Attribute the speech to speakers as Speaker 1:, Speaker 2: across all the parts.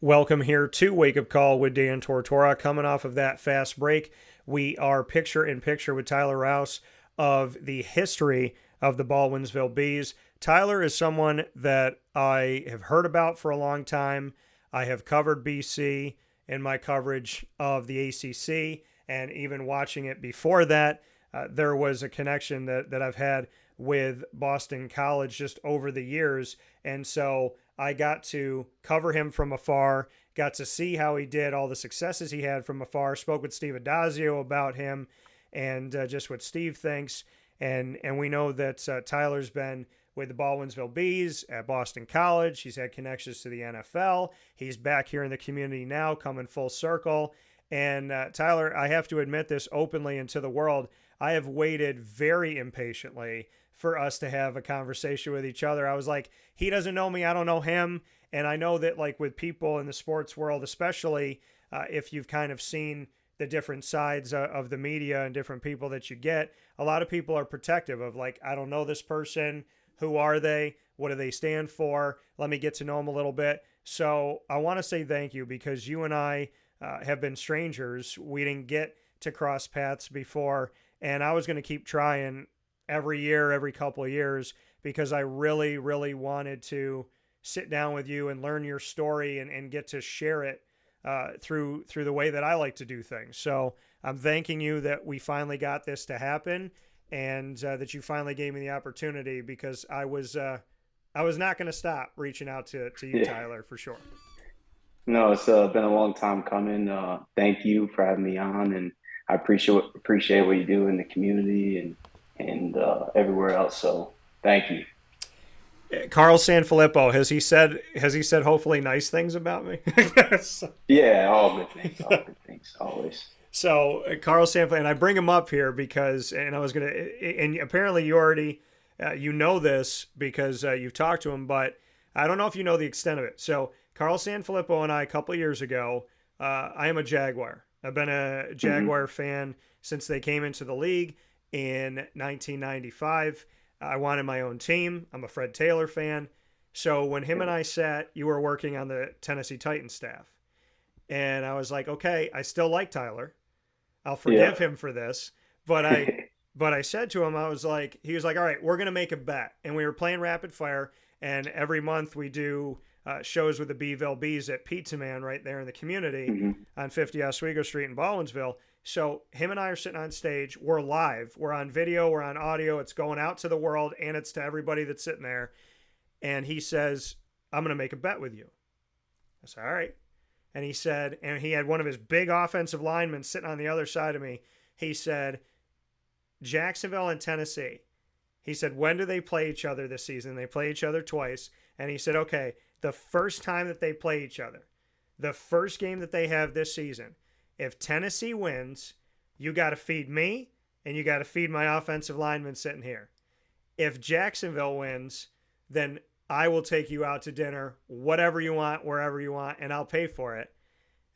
Speaker 1: Welcome here to Wake Up Call with Dan Tortora. Coming off of that fast break, we are picture in picture with Tyler Rouse of the history of the Baldwinsville Bees. Tyler is someone that I have heard about for a long time. I have covered BC in my coverage of the ACC, and even watching it before that, there was a connection that I've had with Boston College just over the years. And so I got to cover him from afar, got to see how he did, all the successes he had from afar, spoke with Steve Addazio about him and just what Steve thinks. And we know that Tyler's been with the Baldwinsville Bees at Boston College. He's had connections to the NFL. He's back here in the community now, coming full circle. And Tyler, I have to admit this openly and to the world, I have waited very impatiently for us to have a conversation with each other. I was like, he doesn't know me, I don't know him. And I know that like with people in the sports world, especially if you've kind of seen the different sides of the media and different people that you get, a lot of people are protective of like, I don't know this person. Who are they? What do they stand for? Let me get to know them a little bit. So I want to say thank you because you and I have been strangers. We didn't get to cross paths before. And I was going to keep trying every year, every couple of years, because I really, really wanted to sit down with you and learn your story and get to share it through the way that I like to do things. So I'm thanking you that we finally got this to happen and that you finally gave me the opportunity because I was not going to stop reaching out to you,
Speaker 2: Yeah.
Speaker 1: Tyler, for sure.
Speaker 2: No, it's been a long time coming. Thank you for having me on, and I appreciate what you do in the community and everywhere else. So thank you.
Speaker 1: Carl Sanfilippo, has he said hopefully nice things about me?
Speaker 2: Yeah, all good things, always.
Speaker 1: So Carl Sanfilippo, and I bring him up here because, and I was gonna, and apparently you already, you know this because you've talked to him, but I don't know if you know the extent of it. So Carl Sanfilippo and I, a couple of years ago, I am a Jaguar. I've been a
Speaker 2: Hmm.
Speaker 1: Jaguar fan since they came into the league in 1995. I wanted my own team. I'm a Fred Taylor fan. So when him and I sat, you were working on the Tennessee Titans staff. And I was like, okay, I still like Tyler. I'll
Speaker 2: Yeah.
Speaker 1: forgive him for this. But I said to him, I was like, he was like, all right, we're gonna make a bet, and we were playing rapid fire, and every month we do shows with the Beeville Bees at Pizza Man right there in the community
Speaker 2: Hmm.
Speaker 1: on 50 Oswego Street in Baldwinsville. So him and I are sitting on stage. We're live. We're on video. We're on audio. It's going out to the world, and it's to everybody that's sitting there. And he says, "I'm gonna make a bet with you." I said, "All right." And he said, and he had one of his big offensive linemen sitting on the other side of me. He said, Jacksonville and Tennessee. He said, when do they play each other this season? They play each other twice. And he said, okay, the first time that they play each other, the first game that they have this season, if Tennessee wins, you got to feed me and you got to feed my offensive lineman sitting here. If Jacksonville wins, then I will take you out to dinner, whatever you want, wherever you want, and I'll pay for it.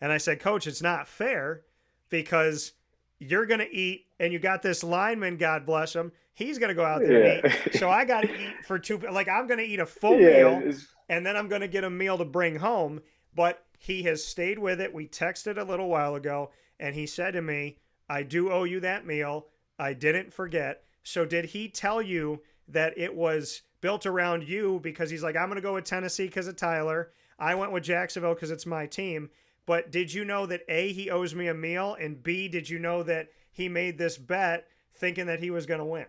Speaker 1: And I said, Coach, it's not fair because you're going to eat, and you got this lineman, God bless him. He's going to go out there and
Speaker 2: Yeah.
Speaker 1: eat. So I got to eat for two. Like, I'm going to eat a full
Speaker 2: Yeah.
Speaker 1: meal, and then I'm going to get a meal to bring home. But he has stayed with it. We texted a little while ago, and he said to me, I do owe you that meal. I didn't forget. So did he tell you that it was built around you because he's like, I'm going to go with Tennessee because of Tyler. I went with Jacksonville because it's my team. But did you know that A, he owes me a meal, and B, did you know that he made this bet thinking that he was going to win?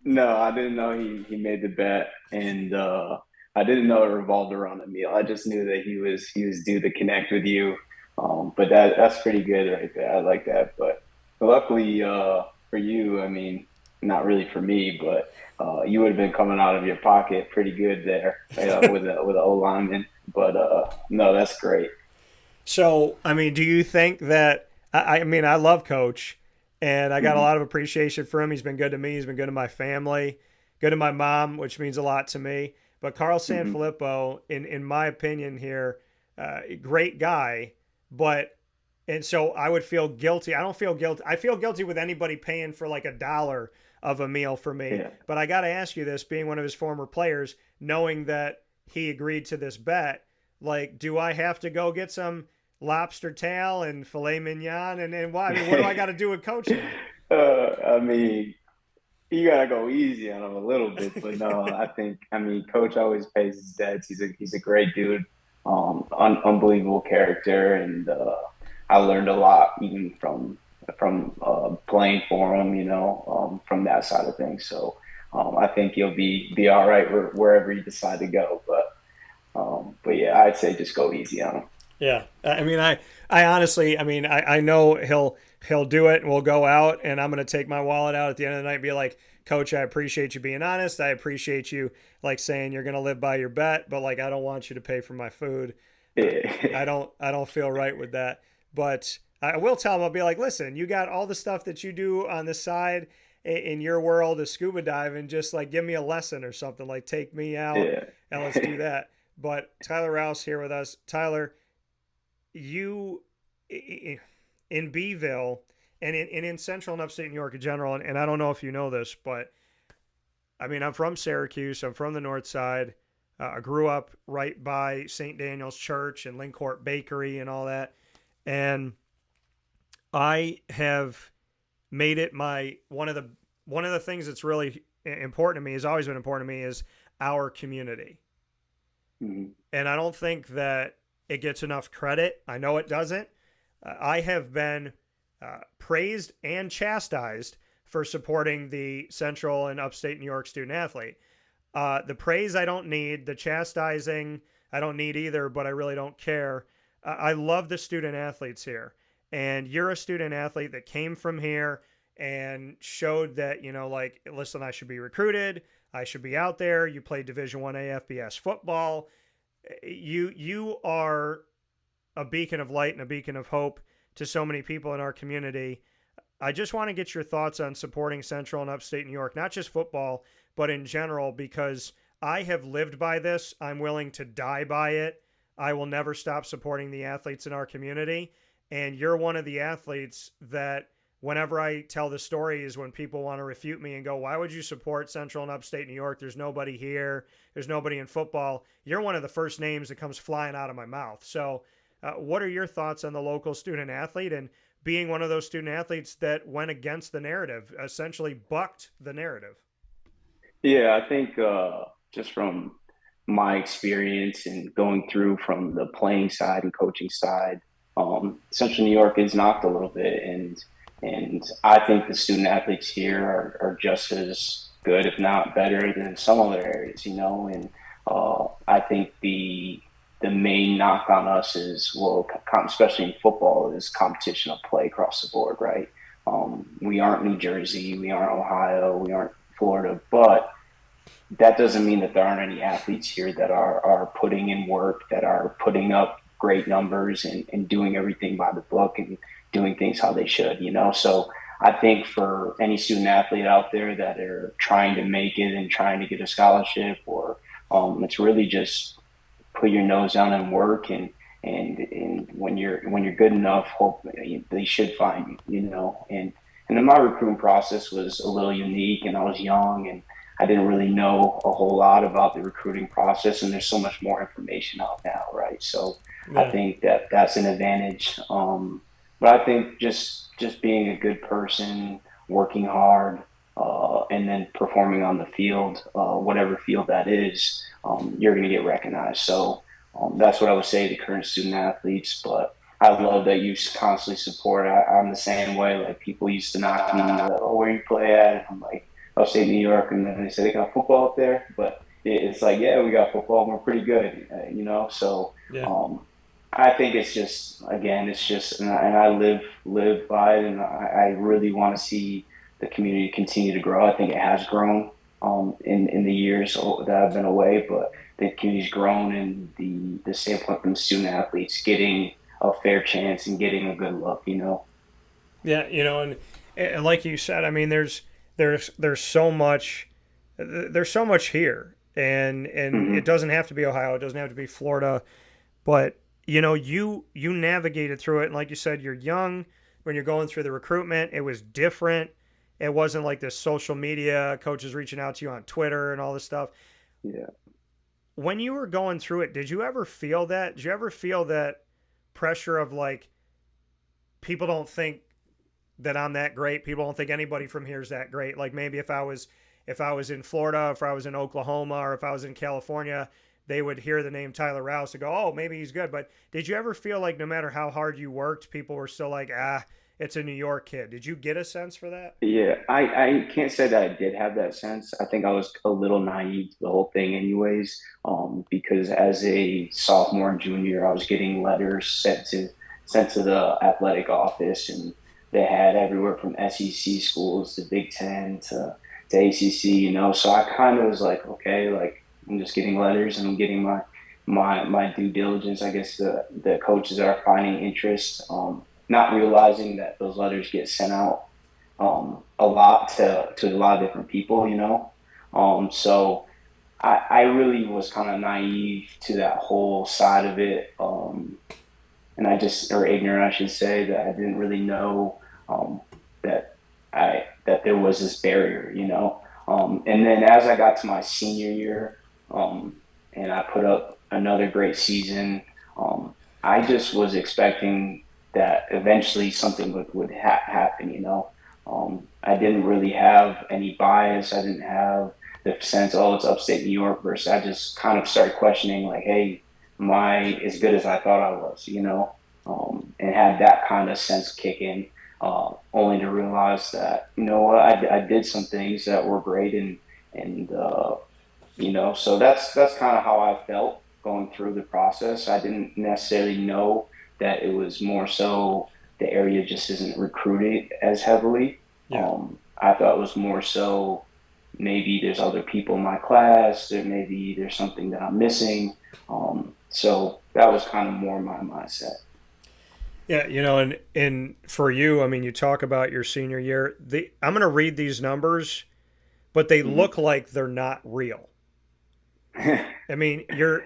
Speaker 2: No, I didn't know he made the bet, and I didn't know it revolved around a meal. I just knew that he was due to connect with you. But that's pretty good right there. I like that. But luckily for you, I mean, not really for me, but you would have been coming out of your pocket pretty good there with a O lineman. But no, that's great.
Speaker 1: So, I mean, do you think that? I mean, I love Coach, and I got a
Speaker 2: Hmm.
Speaker 1: lot of appreciation for him. He's been good to me. He's been good to my family, good to my mom, which means a lot to me. But Carl
Speaker 2: Hmm.
Speaker 1: Sanfilippo, in my opinion, here, great guy, but and so I would feel guilty. I don't feel guilty. I feel guilty with anybody paying for like $1 of a meal for me.
Speaker 2: Yeah.
Speaker 1: But I got to ask you this, being one of his former players, knowing that he agreed to this bet, Like, do I have to go get some lobster tail and filet mignon? And why? I mean, what do I got to do with coaching them?
Speaker 2: I mean, you gotta go easy on him a little bit, but no, I mean, Coach always pays his debts. He's a great dude, unbelievable character, and I learned a lot even from playing for him, from that side of things. So I think he'll be all right wherever you decide to go. But yeah, I'd say just go easy on him.
Speaker 1: Yeah, I mean, I honestly, I mean, I know he'll do it, and we'll go out, and I'm gonna take my wallet out at the end of the night and be like, Coach, I appreciate you being honest. I appreciate you like saying you're gonna live by your bet, but like I don't want you to pay for my food.
Speaker 2: Yeah,
Speaker 1: I don't feel right with that. But I will tell him, I'll be like, listen, you got all the stuff that you do on the side in your world of scuba diving. Just like give me a lesson or something. Like take me out
Speaker 2: yeah.
Speaker 1: and let's do that. But Tyler Rouse here with us. Tyler, you in Beeville and in Central and Upstate New York in general, and I don't know if you know this, but I mean, I'm from Syracuse. I'm from the North Side. I grew up right by St. Daniel's Church and Lincourt Bakery and all that. And I have made it my one of the things that's really important to me, has always been important to me, is our community.
Speaker 2: Mhm.
Speaker 1: And I don't think that it gets enough credit. I know it doesn't. I have been praised and chastised for supporting the Central and Upstate New York student athlete. The praise I don't need, the chastising I don't need either, but I really don't care. I love the student athletes here. And you're a student athlete that came from here and showed that, like, listen, I should be recruited. I should be out there. You play Division 1A FBS football. You are a beacon of light and a beacon of hope to so many people in our community. I just want to get your thoughts on supporting Central and Upstate New York, not just football, but in general, because I have lived by this. I'm willing to die by it. I will never stop supporting the athletes in our community. And you're one of the athletes that whenever I tell the story is when people want to refute me and go, why would you support Central and Upstate New York? There's nobody here. There's nobody in football. You're one of the first names that comes flying out of my mouth. So what are your thoughts on the local student athlete and being one of those student athletes that went against the narrative, essentially bucked the narrative?
Speaker 2: Yeah, I think just from my experience and going through from the playing side and coaching side, Central New York is knocked a little bit, and I think the student athletes here are just as good, if not better, than some other areas. And I think the main knock on us is, well, especially in football, is competition of play across the board, right? We aren't New Jersey, we aren't Ohio, we aren't Florida, but that doesn't mean that there aren't any athletes here that are putting in work, that are putting up great numbers and doing everything by the book and doing things how they should. So I think for any student athlete out there that are trying to make it and trying to get a scholarship, or it's really just put your nose down and work, and when you're good enough, hope they should find you. And then my recruiting process was a little unique, and I was young, and I didn't really know a whole lot about the recruiting process, and there's so much more information out now, right? So I
Speaker 1: Yeah.
Speaker 2: think that that's an advantage. But I think just being a good person, working hard, and then performing on the field, whatever field that is, you're going to get recognized. So that's what I would say to current student athletes. But I love that you constantly support. I'm the same way. Like people used to knock me, oh, where you play at? I'm like, upstate New York, and then they say they got football up there. But it's like, yeah, we got football, and we're pretty good, So
Speaker 1: Yeah.
Speaker 2: I think it's just, again, it's just, and I live by it, and I really want to see the community continue to grow. I think it has grown in the years that I've been away, but the community's grown, and the standpoint from student athletes getting a fair chance and getting a good look.
Speaker 1: Yeah. And like you said, I mean, there's so much, there's so much here, and it
Speaker 2: Hmm.
Speaker 1: doesn't have to be Ohio. It doesn't have to be Florida, but you navigated through it, and like you said, you're young when you're going through the recruitment. It was different. It wasn't like this social media coaches reaching out to you on Twitter and all this stuff.
Speaker 2: Yeah.
Speaker 1: when you were going through it, did you ever feel that? Did you ever feel that pressure of like people don't think that I'm that great. People don't think anybody from here is that great. Like maybe if I was in Florida, if I was in Oklahoma, or if I was in California, they would hear the name Tyler Rouse and go, "Oh, maybe he's good." But did you ever feel like no matter how hard you worked, people were still like, "Ah, it's a New York kid." Did you get a sense for that?
Speaker 2: Yeah, I can't say that I did have that sense. I think I was a little naive to the whole thing anyways, because as a sophomore and junior, I was getting letters sent to the athletic office, and they had everywhere from SEC schools to Big Ten to ACC, you know. So I kind of was like, okay, like I'm just getting letters and I'm getting my due diligence. I guess the coaches are finding interest, not realizing that those letters get sent out a lot to a lot of different people, you know. So I really was kind of naive to that whole side of it, and I just or ignorant, I should say, that I didn't really know um, that that there was this barrier, you know. And then as I got to my senior year, and I put up another great season, I just was expecting that eventually something would happen, you know. I didn't really have any bias. I didn't have the sense, oh, it's upstate New York versus. I just kind of started questioning, like, hey, am I as good as I thought I was, you know? And had that kind of sense kick in, only to realize that, you know what, I did some things that were great, and you know, so that's kind of how I felt going through the process. I didn't necessarily know that it was more so the area just isn't recruited as heavily.
Speaker 1: Yeah.
Speaker 2: I thought it was more so maybe there's other people in my class, there maybe there's something that I'm missing. So that was kind of more my mindset.
Speaker 1: Yeah, and for you, I mean, you talk about your senior year. I'm going to read these numbers, but they
Speaker 2: Hmm.
Speaker 1: look like they're not real. I mean, your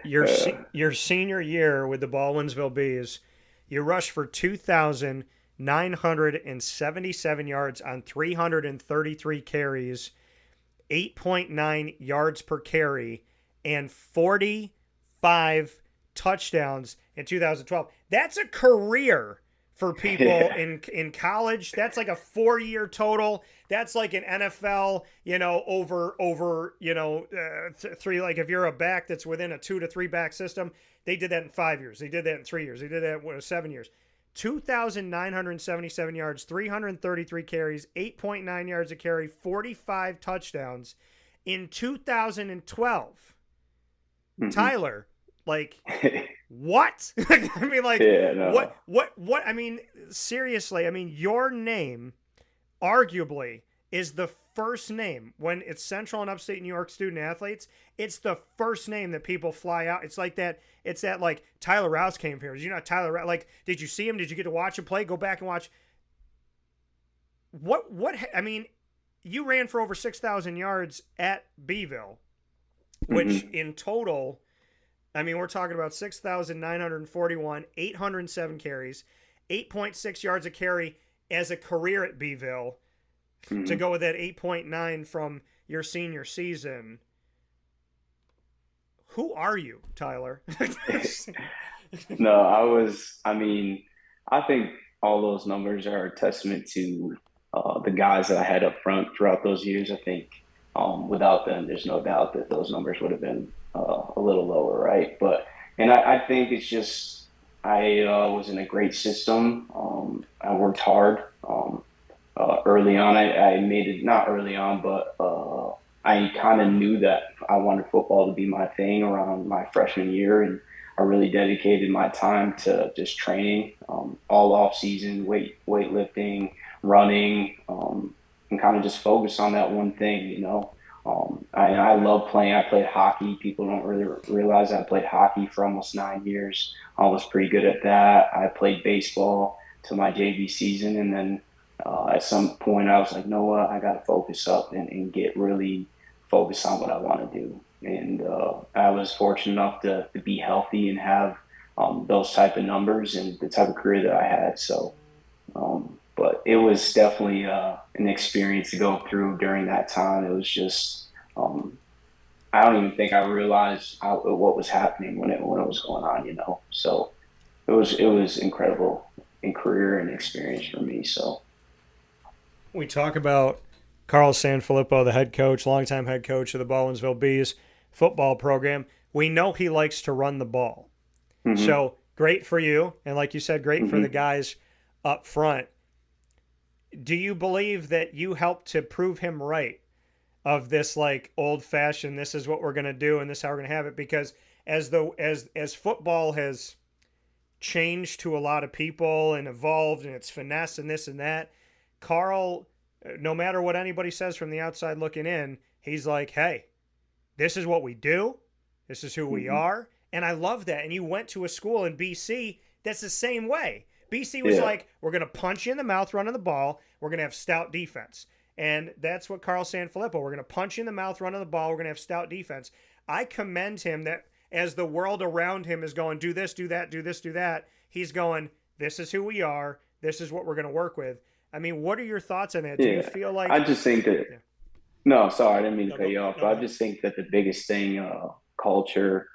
Speaker 1: senior year with the Baldwinsville Bees, you rushed for 2,977 yards on 333 carries, 8.9 yards per carry, and 45 touchdowns in 2012. That's a career for people
Speaker 2: Yeah.
Speaker 1: in college. That's like a 4 year total. That's like an NFL, over three. Like if you're a back that's within a 2 to 3 back system, they did that in 5 years. They did that in 3 years. They did that in 7 years. 2,977 yards, 333 carries, 8.9 yards a carry, 45 touchdowns in 2012.
Speaker 2: Hmm.
Speaker 1: Tyler, like, what? I mean, like,
Speaker 2: Yeah, no.
Speaker 1: what? I mean, seriously, I mean, your name arguably is the first name when it's Central and Upstate New York student athletes. It's the first name that people fly out. It's like that. It's that like Tyler Rouse came here. You know Tyler Rouse. Like, did you see him? Did you get to watch him play? Go back and watch. What? I mean, you ran for over 6,000 yards at Beeville, which
Speaker 2: Hmm.
Speaker 1: in total, I mean, we're talking about 6,941, 807 carries, 8.6 yards a carry as a career at Beeville to
Speaker 2: Hmm.
Speaker 1: go with that 8.9 from your senior season. Who are you, Tyler?
Speaker 2: No, I mean, I think all those numbers are a testament to the guys that I had up front throughout those years. I think without them, there's no doubt that those numbers would have been a little lower, right? And I think it's just, I was in a great system. I worked hard. Early on, I made it, not early on, but I kind of knew that I wanted football to be my thing around my freshman year, and I really dedicated my time to just training, all off season, weightlifting, running, and kind of just focus on that one thing, you know. I love playing. I played hockey. People don't really realize I played hockey for almost 9 years. I was pretty good at that. I played baseball to my JV season, and then at some point I was like, no, I got to focus up and get really focused on what I want to do. And I was fortunate enough to be healthy and have those type of numbers and the type of career that I had. So, but it was definitely an experience to go through during that time. It was just, um, I don't even think I realized what was happening when it was going on, you know. So it was incredible in career and experience for me. So
Speaker 1: We talk about Carl Sanfilippo, the head coach, longtime head coach of the Baldwinsville Bees football program. We know he likes to run the ball.
Speaker 2: hmm
Speaker 1: So great for you. And like you said, great for the
Speaker 2: hmm
Speaker 1: guys up front. Do you believe that you helped to prove him right of this like old fashioned, this is what we're going to do and this is how we're going to have it? Because as football has changed to a lot of people and evolved and it's finesse and this and that, Carl, no matter what anybody says from the outside looking in, he's like, hey, this is what we do. This is who we
Speaker 2: hmm
Speaker 1: are. And I love that. And you went to a school in BC that's the same way. BC was
Speaker 2: yeah,
Speaker 1: like, we're going to punch you in the mouth running the ball. We're going to have stout defense. And that's what Carl Sanfilippo, we're going to punch you in the mouth running the ball. We're going to have stout defense. I commend him that as the world around him is going, do this, do that, do this, do that, he's going, this is who we are. This is what we're going to work with. I mean, what are your thoughts on that? Do you
Speaker 2: yeah.
Speaker 1: feel
Speaker 2: I
Speaker 1: like,
Speaker 2: just think that
Speaker 1: yeah,
Speaker 2: no, sorry, I didn't mean to
Speaker 1: no,
Speaker 2: cut
Speaker 1: go,
Speaker 2: you off,
Speaker 1: no,
Speaker 2: but
Speaker 1: go
Speaker 2: I
Speaker 1: ahead.
Speaker 2: just think that the biggest thing, culture,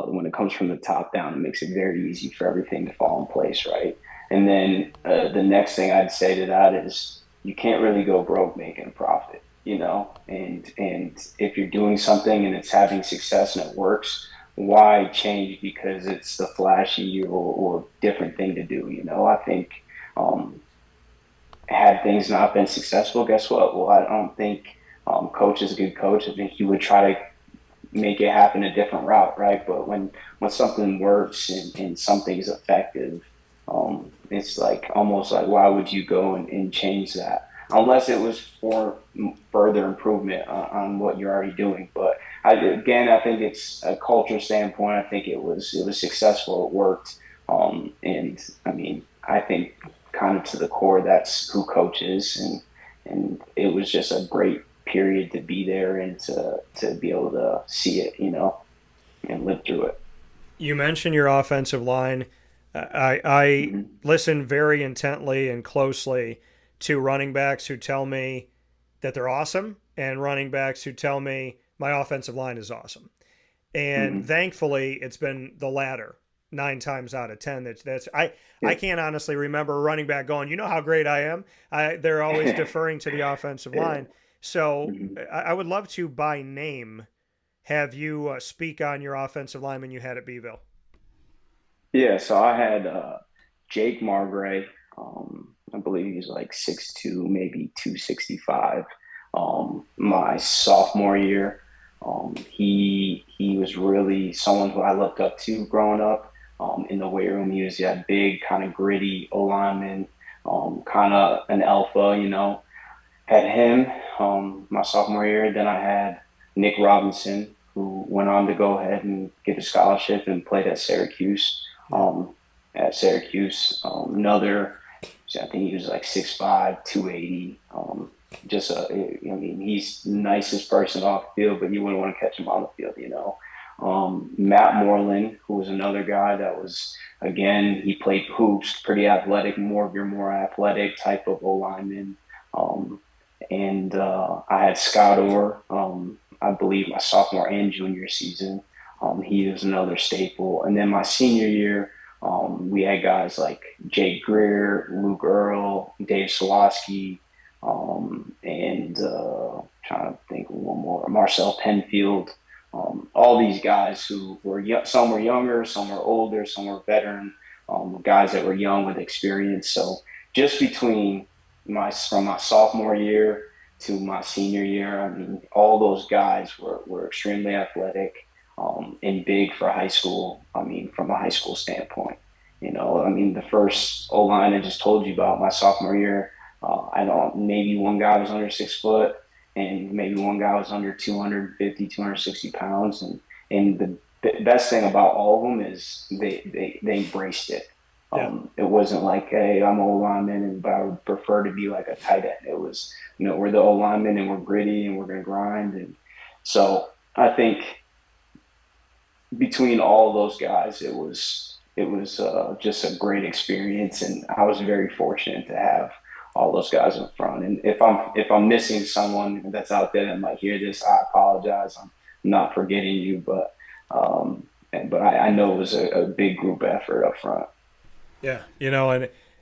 Speaker 2: when it comes from the top down, it makes it very easy for everything to fall in place, right? And then the next thing I'd say to that is you can't really go broke making a profit, you know. And if you're doing something and it's having success and it works, why change because it's the flashy or different thing to do, you know? I think um, had things not been successful, guess what? Well, I don't think coach is a good coach. I think he would try to make it happen a different route, right? But when something works and something's effective, it's like almost like why would you go and change that unless it was for further improvement on what you're already doing. But I think it's a culture standpoint. I think it was successful. It worked, and I mean, I think kind of to the core, that's who coach is, and it was just a great period to be there and to be able to see it, you know, and live through it.
Speaker 1: You mentioned your offensive line. I
Speaker 2: hmm
Speaker 1: listen very intently and closely to running backs who tell me that they're awesome and running backs who tell me my offensive line is awesome. And
Speaker 2: hmm
Speaker 1: thankfully, it's been the latter 9 times out of 10. I
Speaker 2: Yeah.
Speaker 1: can't honestly remember a running back going, you know how great I am. They're always deferring to the offensive
Speaker 2: yeah.
Speaker 1: line. So
Speaker 2: hmm
Speaker 1: I would love to, by name, have you speak on your offensive lineman you had at Beeville.
Speaker 2: Yeah. So I had Jake Margray. I believe he's like 6'2", maybe 265. My sophomore year, he was really someone who I looked up to growing up. In the weight room, he was that big, kind of gritty O lineman, kind of an alpha, you know. Had him my sophomore year. Then I had Nick Robinson, who went on to go ahead and get a scholarship and played at Syracuse.
Speaker 1: Yeah.
Speaker 2: Another, I think he was like 6'5", 280. Just I mean, he's the nicest person off the field, but you wouldn't want to catch him on the field, you know. Matt Moreland, who was another guy that was, again, he played hoops, pretty athletic, more of your more athletic type of O lineman. Um, and I had Scott Orr, I believe my sophomore and junior season. He was another staple. And then my senior year, we had guys like Jake Greer, Luke Earl, Dave Sawaski, and trying to think of one more, Marcel Penfield. All these guys who were some were younger, some were older, some were veteran, guys that were young with experience. So just between my from my sophomore year to my senior year, I mean, all those guys were extremely athletic and big for high school. I mean, from a high school standpoint, you know, I mean, the first O line I just told you about my sophomore year, I don't maybe one guy was under 6 foot, and maybe one guy was under 250, 260 pounds, and the best thing about all of them is they embraced it.
Speaker 1: Yeah.
Speaker 2: It wasn't like, hey, I'm O lineman, but I would prefer to be like a tight end. It was, you know, we're the O lineman and we're gritty and we're going to grind. And so I think between all those guys, it was just a great experience, and I was very fortunate to have all those guys in front. And if I'm missing someone that's out there that might hear this, I apologize. I'm not forgetting you, but I know it was a big group effort up front.
Speaker 1: Yeah,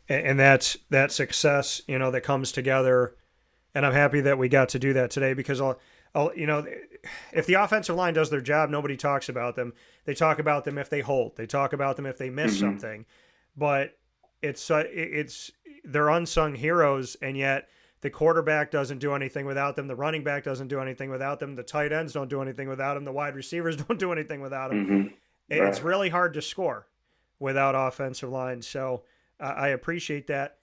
Speaker 1: and that's that success, that comes together, and I'm happy that we got to do that today because if the offensive line does their job, nobody talks about them. They talk about them if they hold. They talk about them if they miss
Speaker 2: Hmm.
Speaker 1: something, but it's they're unsung heroes, and yet the quarterback doesn't do anything without them. The running back doesn't do anything without them. The tight ends don't do anything without them. The wide receivers don't do anything without them.
Speaker 2: Hmm.
Speaker 1: It's
Speaker 2: Right.
Speaker 1: really hard to score without offensive line. So I appreciate that.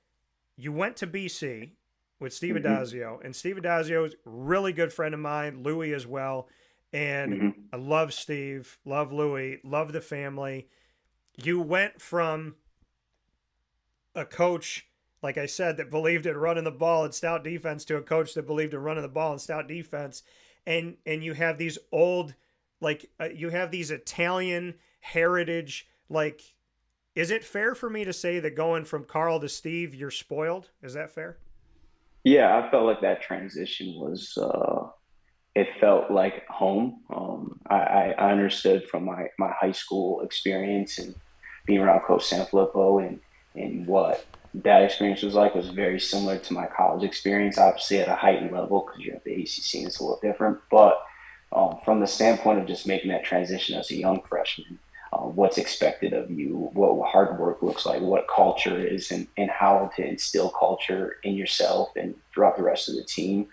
Speaker 1: You went to BC with Steve
Speaker 2: Hmm.
Speaker 1: Addazio, and Steve Addazio is a really good friend of mine, Louis as well. And
Speaker 2: Hmm.
Speaker 1: I love Steve, love Louis, love the family. You went from a coach, like I said, that believed in running the ball and stout defense to a coach that believed in running the ball and stout defense. And you have these old, you have these Italian heritage, like, is it fair for me to say that going from Carl to Steve, you're spoiled? Is that fair?
Speaker 2: Yeah, I felt like that transition was it felt like home. I understood from my high school experience and being around Coach Sanfilippo and what that experience was like was very similar to my college experience. Obviously, at a heightened level because you're at the ACC and it's a little different. But from the standpoint of just making that transition as a young freshman, what's expected of you, what hard work looks like, what culture is, and how to instill culture in yourself and throughout the rest of the team.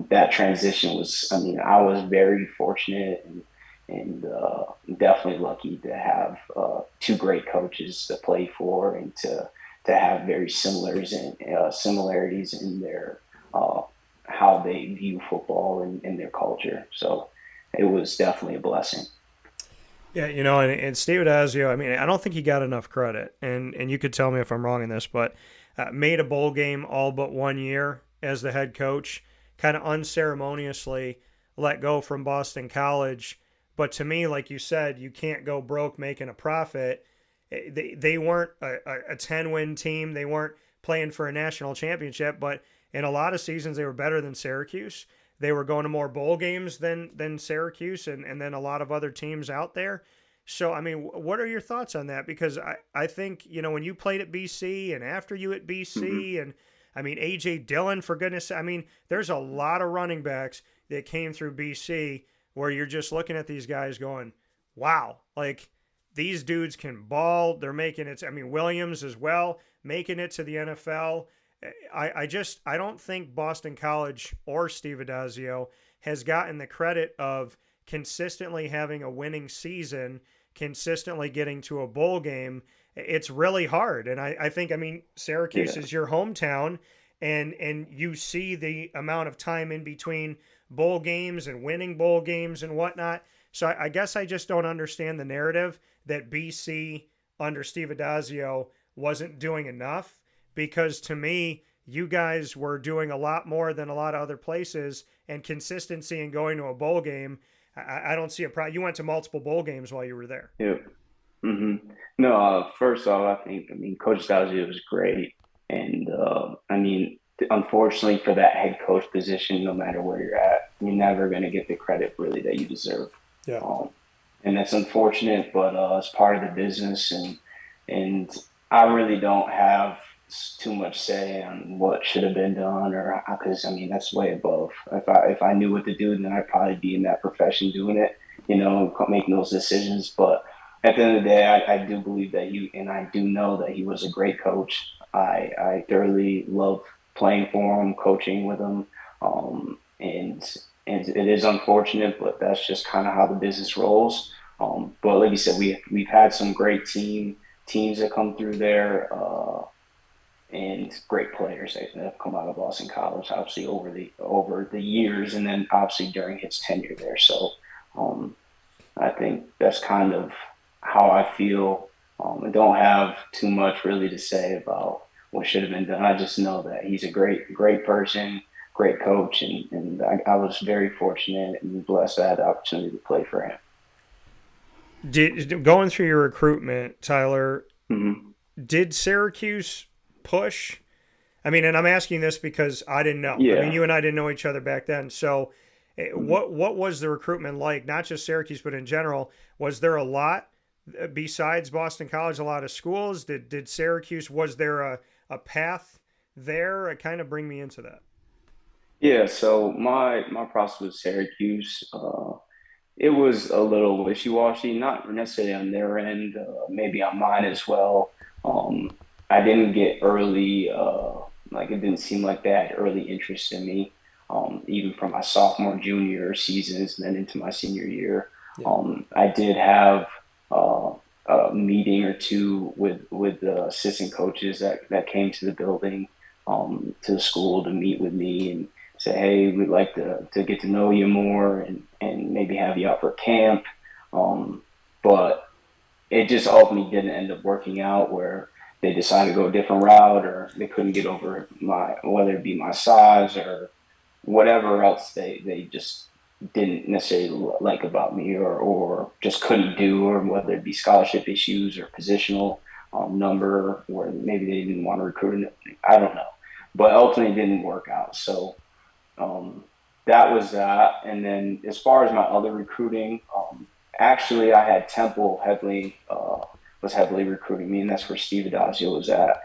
Speaker 2: That transition was, I mean, I was very fortunate and definitely lucky to have two great coaches to play for and to have very similarities in their how they view football and their culture. So it was definitely a blessing.
Speaker 1: Yeah, and Steve Addazio, I mean, I don't think he got enough credit, and you could tell me if I'm wrong in this, but made a bowl game all but 1 year as the head coach, kind of unceremoniously let go from Boston College. But to me, like you said, you can't go broke making a profit. They weren't a 10-win team. They weren't playing for a national championship, but in a lot of seasons, they were better than Syracuse. They were going to more bowl games than Syracuse and then a lot of other teams out there. So, I mean, what are your thoughts on that? Because I think, when you played at BC and after you at
Speaker 2: Mm-hmm.
Speaker 1: BC, and I mean, A.J. Dillon, for goodness, I mean, there's a lot of running backs that came through BC where you're just looking at these guys going, wow, like these dudes can ball. They're making it. I mean, Williams as well, making it to the NFL. I don't think Boston College or Steve Addazio has gotten the credit of consistently having a winning season, consistently getting to a bowl game. It's really hard. And I think, I mean, Syracuse
Speaker 2: Yeah.
Speaker 1: is your hometown, and you see the amount of time in between bowl games and winning bowl games and whatnot. So I guess I just don't understand the narrative that BC under Steve Addazio wasn't doing enough, because to me, you guys were doing a lot more than a lot of other places, and consistency in going to a bowl game. I don't see a problem. You went to multiple bowl games while you were there.
Speaker 2: Yeah. Hmm. No, first off, I mean, Coach Addazio was great. And I mean, unfortunately for that head coach position, no matter where you're at, you're never going to get the credit really that you deserve.
Speaker 1: Yeah.
Speaker 2: Um, and that's unfortunate, but it's part of the business. And I really don't have too much say on what should have been done, or because I mean that's way above. If I knew what to do, then I'd probably be in that profession doing it, making those decisions. But at the end of the day, I do believe that and I do know that he was a great coach. I thoroughly love playing for him, coaching with him, and it is unfortunate, but that's just kind of how the business rolls. But like you said, we've had some great teams that come through there, and great players that have come out of Boston College, obviously over the years, and then obviously during his tenure there. So um, I think that's kind of how I feel. I don't have too much really to say about what should have been done. I just know that he's a great person, great coach, and I was very fortunate and blessed to have the opportunity to play for him.
Speaker 1: Going through your recruitment, Tyler,
Speaker 2: Hmm.
Speaker 1: did Syracuse push? I mean, and I'm asking this because I didn't know. I mean,
Speaker 2: Yeah.
Speaker 1: you and I didn't know each other back then. So
Speaker 2: Mhm.
Speaker 1: What was the recruitment like? Not just Syracuse, but in general. Was there a lot besides Boston College? A lot of schools. Did Syracuse? Was there a path there? Kind of bring me into that.
Speaker 2: Yeah, so my process with Syracuse, it was a little wishy-washy, not necessarily on their end, maybe on mine as well. I didn't get early, like it didn't seem like they had early interest in me, even from my sophomore, junior seasons, and then into my senior year.
Speaker 1: Yeah.
Speaker 2: I did have uh, a meeting or two with the assistant coaches that came to the building, to the school to meet with me and say, hey, we'd like to get to know you more and maybe have you out for camp. But it just ultimately didn't end up working out where they decided to go a different route or they couldn't get over whether it be my size or whatever else they just didn't necessarily like about me or just couldn't do, or whether it be scholarship issues or positional number where maybe they didn't want to recruit. I don't know. But ultimately, it didn't work out. So um, that was that. And then as far as my other recruiting, actually, I had Temple heavily was heavily recruiting me, and that's where Steve Addazio was at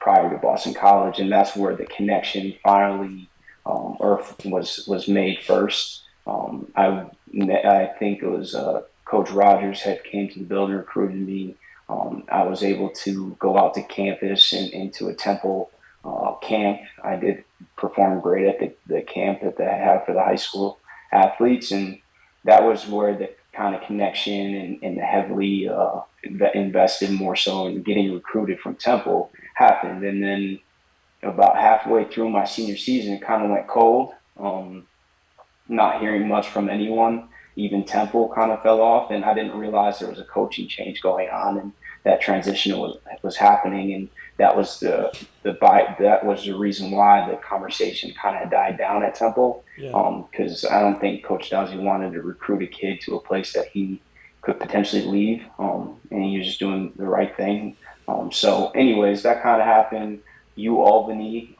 Speaker 2: prior to Boston College, and that's where the connection finally or was made first. I think it was Coach Rogers had came to the building, recruited me. I was able to go out to campus and into a Temple camp. I did perform great at the camp that they have for the high school athletes, and that was where the kind of connection and the heavily invested more so in getting recruited from Temple happened. And then about halfway through my senior season, it kind of went cold. Not hearing much from anyone. Even Temple kind of fell off, and I didn't realize there was a coaching change going on, and that transition was happening, and that was that was the reason why the conversation kind of died down at Temple,
Speaker 1: Yeah.
Speaker 2: because I don't think Coach Dowsey wanted to recruit a kid to a place that he could potentially leave, and he was just doing the right thing. So, anyways, that kind of happened. U Albany,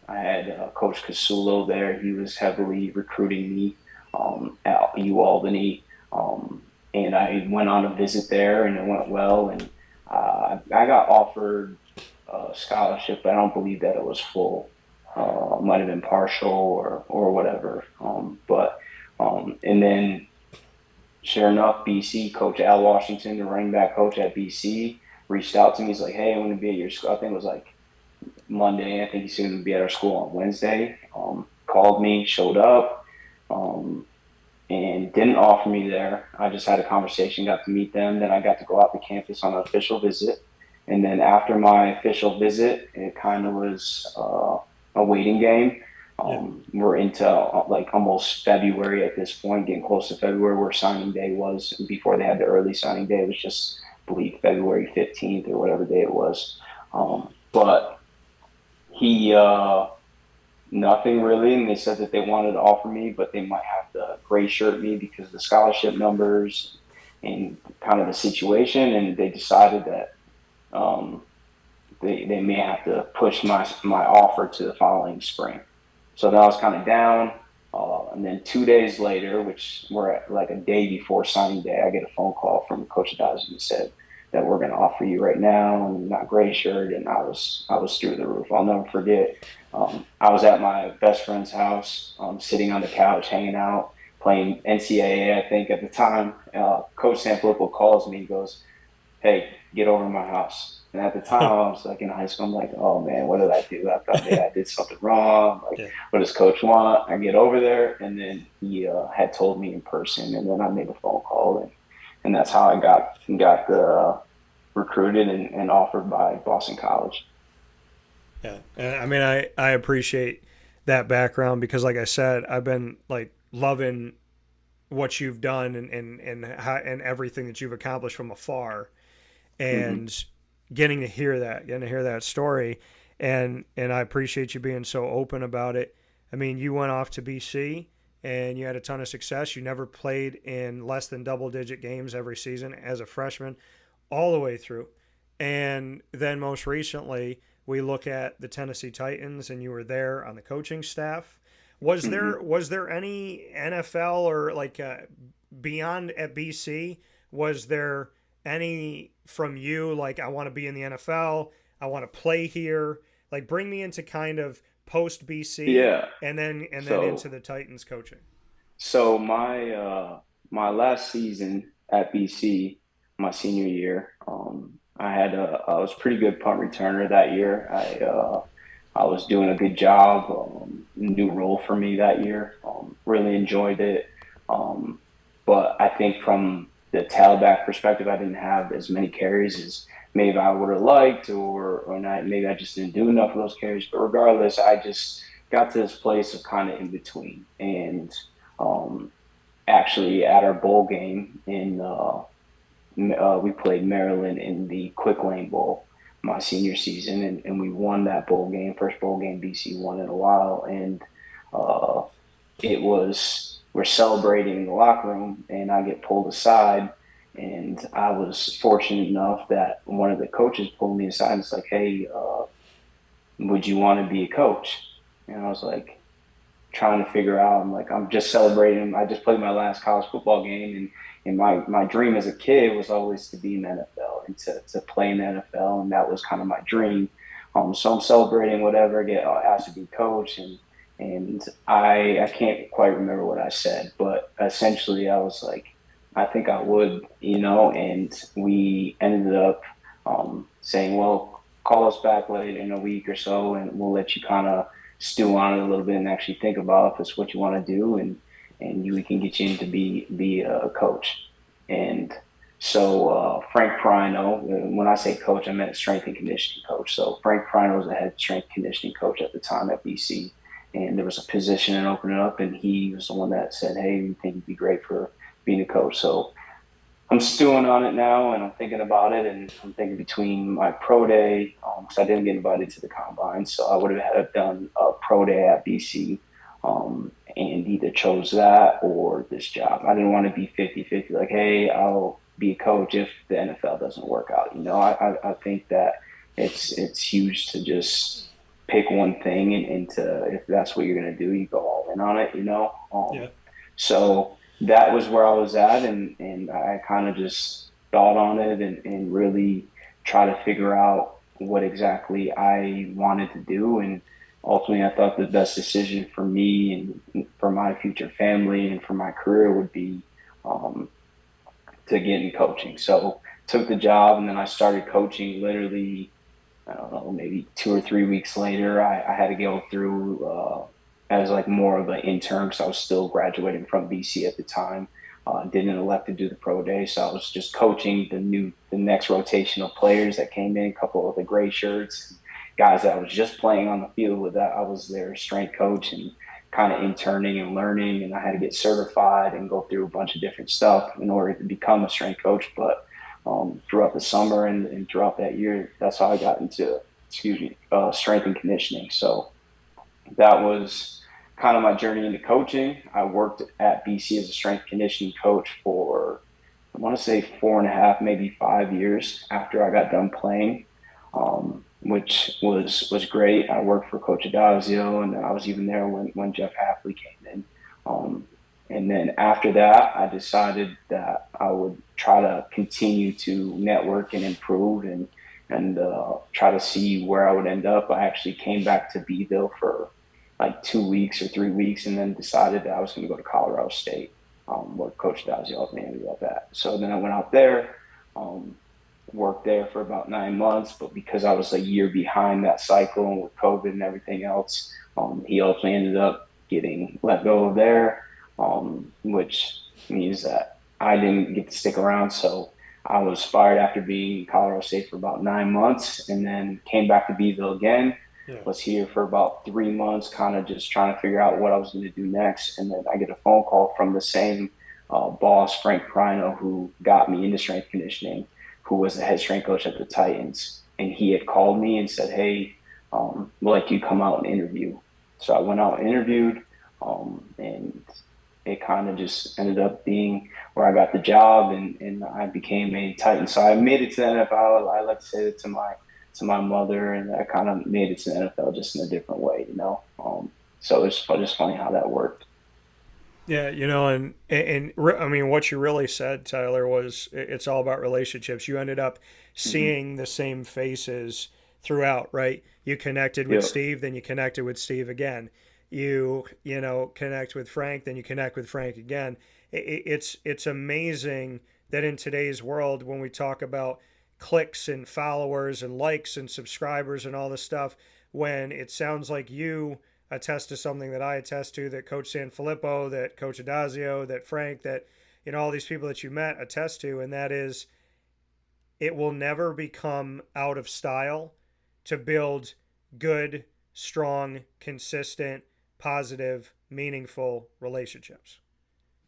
Speaker 2: I had Coach Casulo there. He was heavily recruiting me at U Albany, and I went on a visit there, and it went well. And I got offered a scholarship, but I don't believe that it was full. Might have been partial or whatever. And then sure enough, BC coach Al Washington, the running back coach at BC, reached out to me. He's like, "Hey, I want to be at your school." I think it was like Monday. I think he's going to be at our school on Wednesday. Called me, showed up, um, and didn't offer me there. I just had a conversation, got to meet them. Then I got to go out to campus on an official visit. And then after my official visit, it kind of was a waiting game.
Speaker 1: Yeah.
Speaker 2: We're into like almost February at this point, getting close to February where signing day was. Before they had the early signing day, it was just, I believe, February 15th or whatever day it was. But he nothing really, and they said that they wanted to offer me, but they might have to gray shirt me because of the scholarship numbers and kind of the situation, and they decided that um, they may have to push my offer to the following spring. So then I was kind of down. And then 2 days later, which were at like a day before signing day, I get a phone call from Coach Addazio and said that we're going to offer you right now, and not gray shirt. And I was through the roof. I'll never forget. I was at my best friend's house, sitting on the couch, hanging out, playing NCAA. I think at the time, Coach Sanfilippo calls me. He goes, "Hey, get over to my house." And at the time, I was like in high school. I'm like, "Oh man, what did I do? I thought maybe I did something wrong. Like,
Speaker 1: Yeah.
Speaker 2: what does Coach want?" I get over there, and then he had told me in person, and then I made a phone call, and that's how I got recruited and offered by Boston College.
Speaker 1: Yeah. And I mean, I appreciate that background because, like I said, I've been like loving what you've done and everything that you've accomplished from afar,
Speaker 2: Hmm.
Speaker 1: and getting to hear that story, and I appreciate you being so open about it. I mean, you went off to BC and you had a ton of success. You never played in less than double digit games every season as a freshman, all the way through. And then most recently, we look at the Tennessee Titans, and you were there on the coaching staff.
Speaker 2: Hmm.
Speaker 1: Was there any NFL or like beyond at BC? Was there any from you like I want to be in the NFL, I want to play here? Like bring me into kind of post BC
Speaker 2: Yeah.
Speaker 1: and then into
Speaker 2: So
Speaker 1: the Titans coaching.
Speaker 2: my last season at BC, my senior year, I was a pretty good punt returner that year. I was doing a good job. New role for me that year. Really enjoyed it. Um, but I think from the tailback perspective, I didn't have as many carries as maybe I would have liked, or not. Maybe I just didn't do enough of those carries. But regardless, I just got to this place of kind of in between, and um, actually at our bowl game we played Maryland in the Quick Lane Bowl my senior season, and we won that bowl game, first bowl game BC won in a while, and uh, it was we're celebrating in the locker room, and I get pulled aside, and I was fortunate enough that one of the coaches pulled me aside and it's like, hey, would you want to be a coach? And I was like, trying to figure out. I'm like, I'm just celebrating. I just played my last college football game, and my dream as a kid was always to be in the NFL and to play in the NFL, and that was kind of my dream. So I'm celebrating whatever, get asked to be coach, and I can't quite remember what I said, but essentially I was like, I think I would, and we ended up saying, well, call us back later in a week or so, and we'll let you kind of stew on it a little bit and actually think about if it's what you want to do, and we can get you in to be a coach. And so Frank Prino, when I say coach, I meant strength and conditioning coach. So Frank Prino was the head strength and conditioning coach at the time at BC, and there was a position and opening up, and he was the one that said, "Hey, we think you'd be great for being a coach." So I'm stewing on it now, and I'm thinking about it, and I'm thinking between my pro day, because I didn't get invited to the combine, so I would have had done a pro day at BC, and either chose that or this job. I didn't want to be 50-50, like, hey, I'll be a coach if the NFL doesn't work out. I think that it's huge to just pick one thing, and to, if that's what you're going to do, you go all in on it.
Speaker 1: Yeah.
Speaker 2: So that was where I was at, and I kind of just thought on it, and really try to figure out what exactly I wanted to do. And ultimately, I thought the best decision for me and for my future family and for my career would be um, to get in coaching. So took the job, and then I started coaching literally, I don't know, maybe 2 or 3 weeks later. I had to go through as like more of an intern because I was still graduating from BC at the time. Didn't elect to do the pro day, so I was just coaching the next rotation of players that came in, a couple of the gray shirts, guys that I was just playing on the field with. That I was their strength coach and kind of interning and learning, and I had to get certified and go through a bunch of different stuff in order to become a strength coach. But throughout the summer and throughout that year, that's how I got into, strength and conditioning. So that was kind of my journey into coaching. I worked at BC as a strength conditioning coach for, I want to say, 4.5, maybe 5 years after I got done playing, which was great. I worked for Coach Addazio, and I was even there when Jeff Hafley came in. Um, and then after that, I decided that I would try to continue to network and improve, and try to see where I would end up. I actually came back to Beeville for like 2 weeks or 3 weeks, and then decided that I was going to go to Colorado State, where Coach Addazio me up at. So then I went out there, um, worked there for about 9 months, but because I was a year behind that cycle and with COVID and everything else, he ultimately ended up getting let go of there, which means that I didn't get to stick around. So I was fired after being in Colorado State for about 9 months, and then came back to Beeville again.
Speaker 1: Yeah.
Speaker 2: Was here for about 3 months, kind of just trying to figure out what I was going to do next. And then I get a phone call from the same boss, Frank Prino, who got me into strength conditioning, who was the head strength coach at the Titans. And he had called me and said, hey, we'd like you to come out and interview. So I went out and interviewed, and it kind of just ended up being where I got the job, and I became a Titan. So I made it to the NFL. I like to say that to my mother, and I kind of made it to the NFL just in a different way. So it's just funny how that worked.
Speaker 1: Yeah, I mean, what you really said, Tyler, was it's all about relationships. You ended up
Speaker 2: Hmm.
Speaker 1: seeing the same faces throughout, right? You connected with
Speaker 2: Yeah.
Speaker 1: Steve, then you connected with Steve again. Connect with Frank, then you connect with Frank again. It's amazing that in today's world, when we talk about clicks and followers and likes and subscribers and all this stuff, when it sounds like you attest to something that I attest to, that Coach Sanfilippo, that Coach Addazio, that Frank, that all these people that you met attest to, and that is it will never become out of style to build good, strong, consistent, positive, meaningful relationships.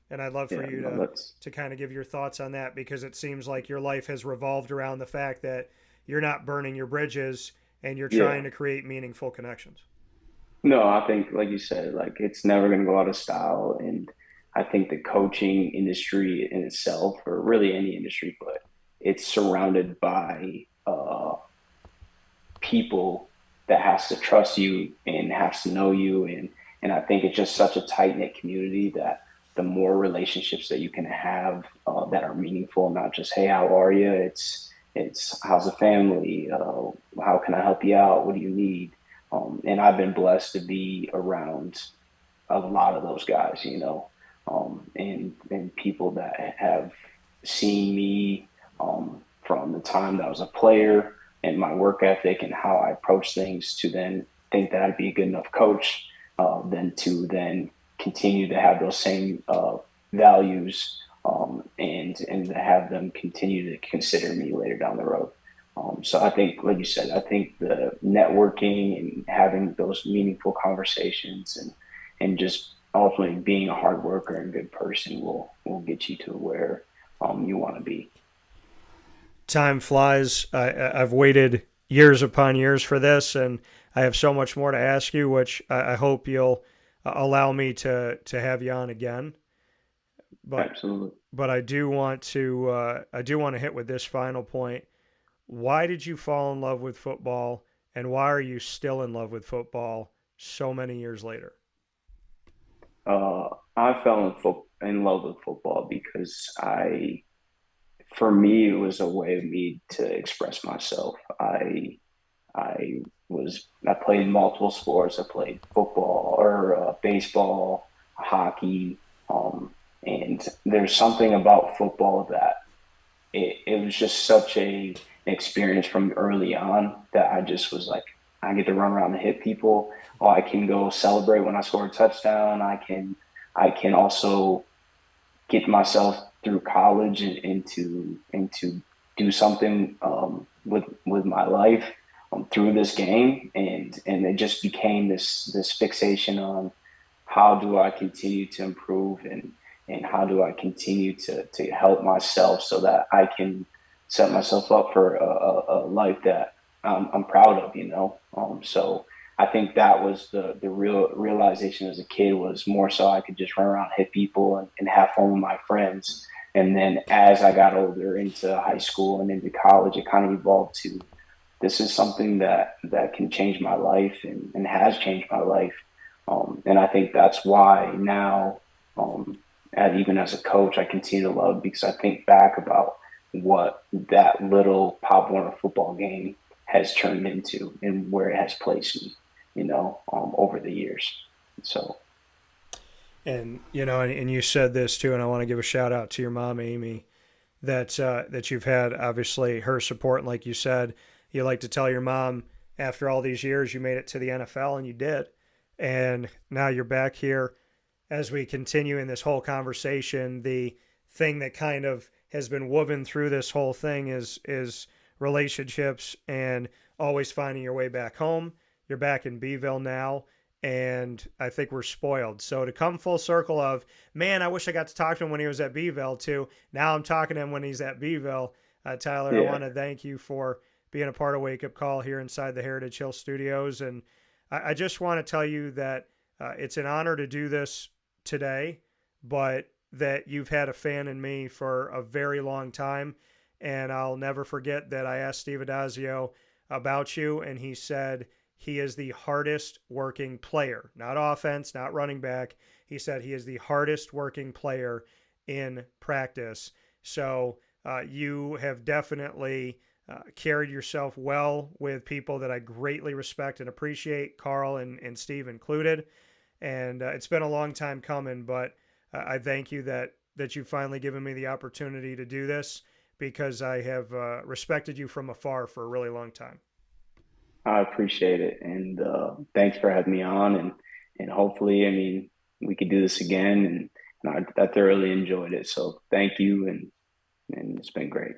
Speaker 1: And I'd love for
Speaker 2: Yeah.
Speaker 1: you
Speaker 2: No,
Speaker 1: to
Speaker 2: that's
Speaker 1: kind of give your thoughts on that, because it seems like your life has revolved around the fact that you're not burning your bridges and you're trying
Speaker 2: yeah.
Speaker 1: to create meaningful connections.
Speaker 2: No, I think like you said, like it's never going to go out of style, and I think the coaching industry in itself, or really any industry, but it's surrounded by people that has to trust you and has to know you, and I think it's just such a tight knit community that the more relationships that you can have that are meaningful, not just hey, how are you? It's how's the family? How can I help you out? What do you need? And I've been blessed to be around a lot of those guys, and people that have seen me from the time that I was a player and my work ethic and how I approach things to then think that I'd be a good enough coach, then to then continue to have those same values, and to have them continue to consider me later down the road. So I think, like you said, I think the networking and having those meaningful conversations and just ultimately being a hard worker and good person will get you to where you want to be.
Speaker 1: Time flies. I've waited years upon years for this, and I have so much more to ask you, which I hope you'll allow me to have you on again. But
Speaker 2: Absolutely.
Speaker 1: I do want to hit with this final point. Why did you fall in love with football, and why are you still in love with football so many years later?
Speaker 2: I fell in love with football because for me, it was a way of me to express myself. I played multiple sports. I played football or baseball, hockey, and there's something about football that it was just such an experience from early on that I just was like, I get to run around and hit people. Oh, I can go celebrate when I score a touchdown. I can also get myself through college and to do something with my life through this game, and it just became this fixation on how do I continue to improve, and how do I continue to help myself so that I can set myself up for a life that I'm proud of, So I think that was the real realization as a kid, was more so I could just run around, hit people, and have fun with my friends. And then as I got older into high school and into college, it kind of evolved to this is something that can change my life, and has changed my life. And I think that's why now, and even as a coach, I continue to love, because I think back about what that little Pop Warner football game has turned into and where it has placed me, over the years. So,
Speaker 1: And and you said this too, and I want to give a shout out to your mom, Amy, that you've had obviously her support. And like you said, you like to tell your mom after all these years you made it to the NFL, and you did. And now you're back here as we continue in this whole conversation. The thing that kind of has been woven through this whole thing is relationships and always finding your way back home. You're back in Beeville now, and I think we're spoiled. So to come full circle of, man, I wish I got to talk to him when he was at Beeville too. Now I'm talking to him when he's at Beeville. Tyler, I
Speaker 2: yeah.
Speaker 1: want to thank you for being a part of Wake Up Call here inside the Heritage Hill Studios, and I just want to tell you that it's an honor to do this today, but that you've had a fan in me for a very long time. And I'll never forget that I asked Steve Addazio about you, and he said he is the hardest working player, not offense, not running back. He said he is the hardest working player in practice. So you have definitely carried yourself well with people that I greatly respect and appreciate, Carl and Steve included. And it's been a long time coming, but I thank you that you've finally given me the opportunity to do this, because I have respected you from afar for a really long time.
Speaker 2: I appreciate it, and thanks for having me on. And hopefully, I mean, we could do this again. And I thoroughly enjoyed it. So thank you, and it's been great.